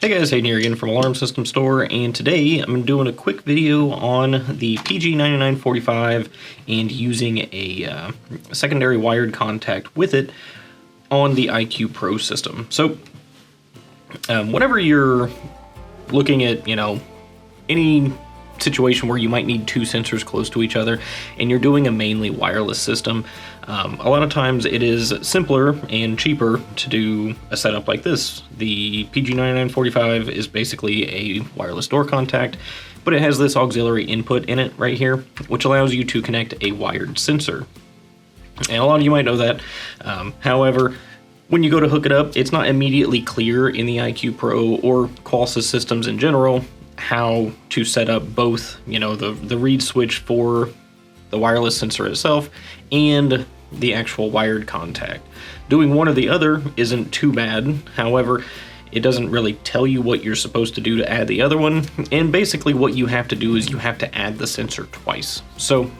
Hey guys, Hayden here again from AlarmSystemStore, and today I'm doing a quick video on the PG9945 and using a secondary wired contact with it on the IQ Pro system. So, whenever you're looking at, any situation where you might need two sensors close to each other and you're doing a mainly wireless system, a lot of times it is simpler and cheaper to do a setup like this. The PG9945 is basically a wireless door contact, but it has this auxiliary input in it right here, which allows you to connect a wired sensor. And a lot of you might know that. However, when you go to hook it up, it's not immediately clear in the IQ Pro or Qualys systems in general how to set up both, the reed switch for the wireless sensor itself and the actual wired contact. Doing one or the other isn't too bad. However, it doesn't really tell you what you're supposed to do to add the other one. And basically what you have to do is you have to add the sensor twice. So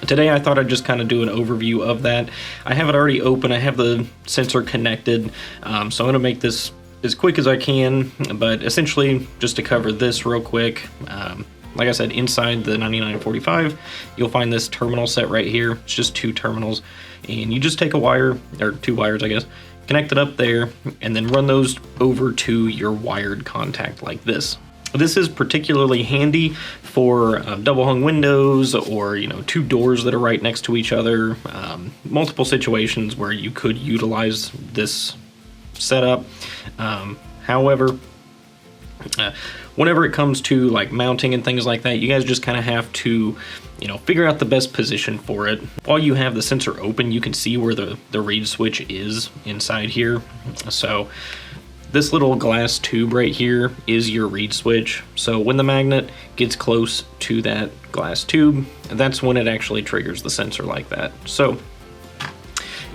today I thought I'd just kind of do an overview of that. I have it already open. I have the sensor connected. So I'm going to make this as quick as I can, but essentially just to cover this real quick, like I said, inside the 9945, you'll find this terminal set right here. It's just two terminals, and you just take a wire, or two wires, I guess, connect it up there, and then run those over to your wired contact like this. This is particularly handy for double hung windows or, two doors that are right next to each other, multiple situations where you could utilize this setup. However, whenever it comes to like mounting and things like that, you guys just kind of have to, figure out the best position for it. While you have the sensor open, you can see where the reed switch is inside here. So this little glass tube right here is your reed switch. So when the magnet gets close to that glass tube, that's when it actually triggers the sensor like that. So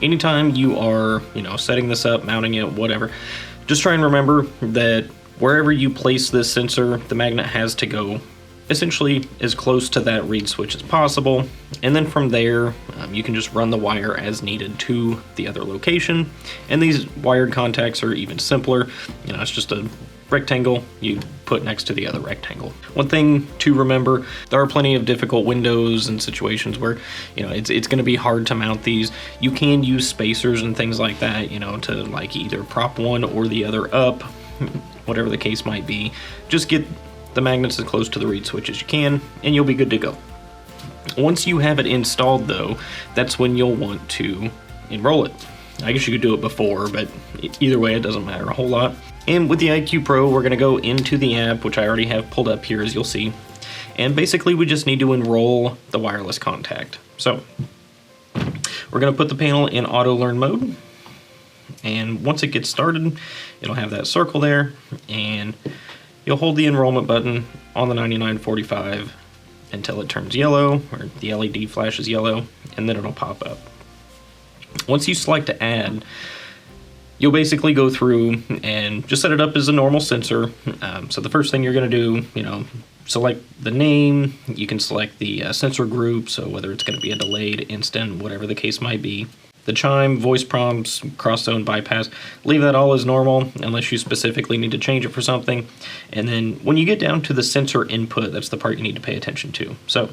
anytime you are, setting this up, mounting it, whatever, just try and remember that wherever you place this sensor, the magnet has to go essentially as close to that reed switch as possible. And then from there, you can just run the wire as needed to the other location. And these wired contacts are even simpler. It's just a rectangle you put next to the other rectangle. One thing to remember, there are plenty of difficult windows and situations where it's going to be hard to mount these. You can use spacers and things like that, to like either prop one or the other up, whatever the case might be. Just get the magnets as close to the reed switch as you can and you'll be good to go. Once you have it installed though, that's when you'll want to enroll it. I guess you could do it before, but either way it doesn't matter a whole lot. And with the IQ Pro, we're going to go into the app, which I already have pulled up here, as you'll see. And basically, we just need to enroll the wireless contact. So we're going to put the panel in auto learn mode. And once it gets started, it'll have that circle there. And you'll hold the enrollment button on the 9945 until it turns yellow, or the LED flashes yellow, and then it'll pop up. Once you select to add, you'll basically go through and just set it up as a normal sensor. So the first thing you're going to do, select the name. You can select the sensor group, so whether it's going to be a delayed, instant, whatever the case might be. The chime, voice prompts, cross-zone bypass, leave that all as normal unless you specifically need to change it for something. And then when you get down to the sensor input, that's the part you need to pay attention to. So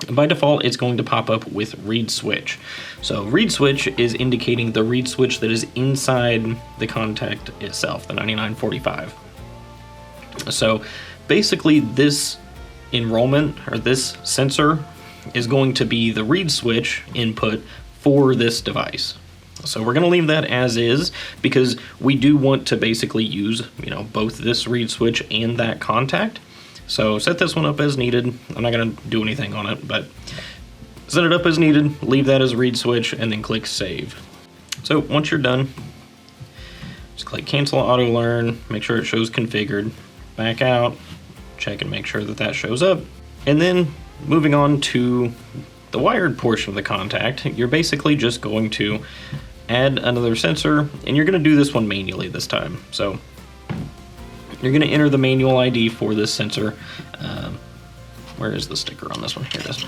by default, it's going to pop up with reed switch. So reed switch is indicating the reed switch that is inside the contact itself, the 9945. So basically this enrollment, or this sensor, is going to be the reed switch input for this device. So we're going to leave that as is because we do want to basically use, both this reed switch and that contact. So set this one up as needed. I'm not going to do anything on it, but set it up as needed, leave that as reed switch, and then click save. So once you're done, just click cancel auto learn, make sure it shows configured, back out, check and make sure that that shows up. And then moving on to the wired portion of the contact, you're basically just going to add another sensor, and you're going to do this one manually this time. So you're going to enter the manual ID for this sensor. Where is the sticker on this one? Here it is.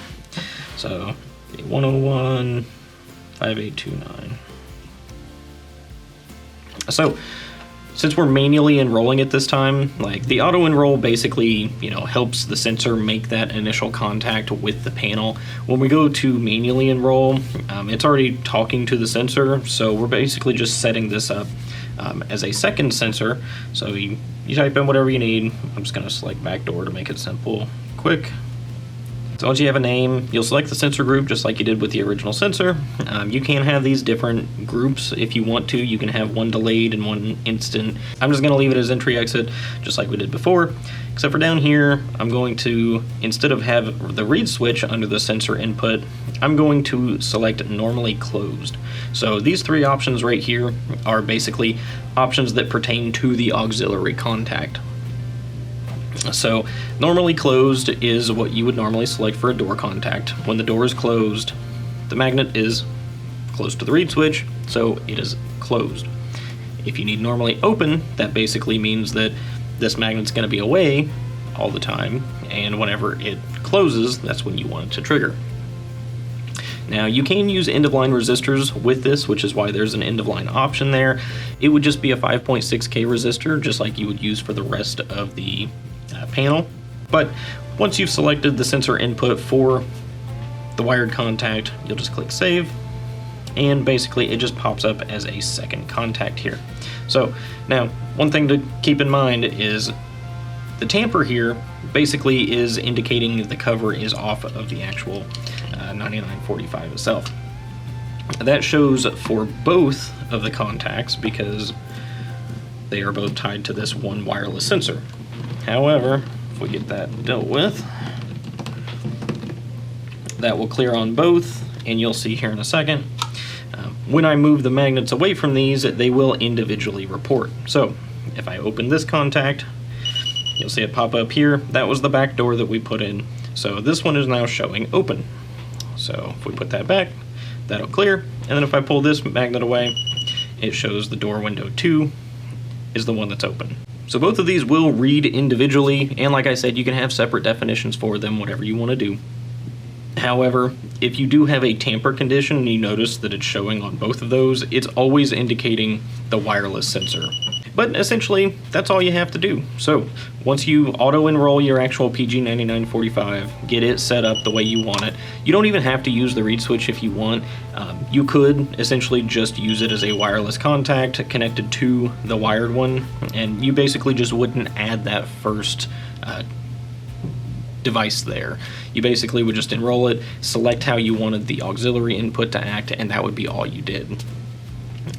So 101 5829. So Since we're manually enrolling it this time, like the auto enroll basically, helps the sensor make that initial contact with the panel. When we go to manually enroll, it's already talking to the sensor, so we're basically just setting this up as a second sensor. So you type in whatever you need. I'm just going to select backdoor to make it simple, quick. So once you have a name, you'll select the sensor group just like you did with the original sensor. You can have these different groups if you want to. You can have one delayed and one instant. I'm just going to leave it as entry exit just like we did before. Except for down here, I'm going to, instead of have the read switch under the sensor input, I'm going to select normally closed. So these three options right here are basically options that pertain to the auxiliary contact. So normally closed is what you would normally select for a door contact. When the door is closed, the magnet is close to the read switch, so it is closed. If you need normally open, that basically means that this magnet's going to be away all the time, and whenever it closes, that's when you want it to trigger. Now you can use end-of-line resistors with this, which is why there's an end-of-line option there. It would just be a 5.6K resistor, just like you would use for the rest of the panel. But once you've selected the sensor input for the wired contact, you'll just click save, and basically it just pops up as a second contact here. So now one thing to keep in mind is the tamper here basically is indicating the cover is off of the actual 9945 itself. That shows for both of the contacts because they are both tied to this one wireless sensor. However, if we get that dealt with, that will clear on both, and you'll see here in a second. When I move the magnets away from these, they will individually report. So if I open this contact, you'll see it pop up here. That was the back door that we put in. So this one is now showing open. So if we put that back, that'll clear. And then if I pull this magnet away, it shows the door window 2 is the one that's open. So both of these will read individually, and like I said, you can have separate definitions for them, whatever you want to do. However, if you do have a tamper condition and you notice that it's showing on both of those, it's always indicating the wireless sensor. But essentially, that's all you have to do. So once you auto-enroll your actual PG9945, get it set up the way you want it, you don't even have to use the read switch if you want. You could essentially just use it as a wireless contact connected to the wired one, and you basically just wouldn't add that first device there. You basically would just enroll it, select how you wanted the auxiliary input to act, and that would be all you did.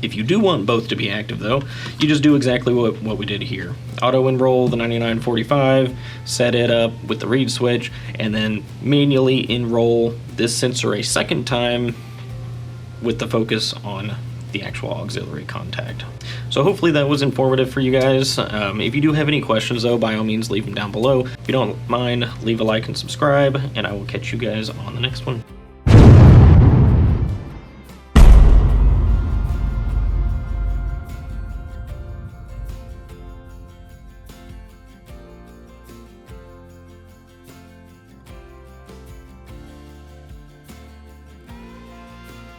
If you do want both to be active though, you just do exactly what we did here. Auto enroll the 9945, set it up with the read switch, and then manually enroll this sensor a second time with the focus on the actual auxiliary contact. So hopefully that was informative for you guys. If you do have any questions though, by all means leave them down below. If you don't mind, leave a like and subscribe, and I will catch you guys on the next one.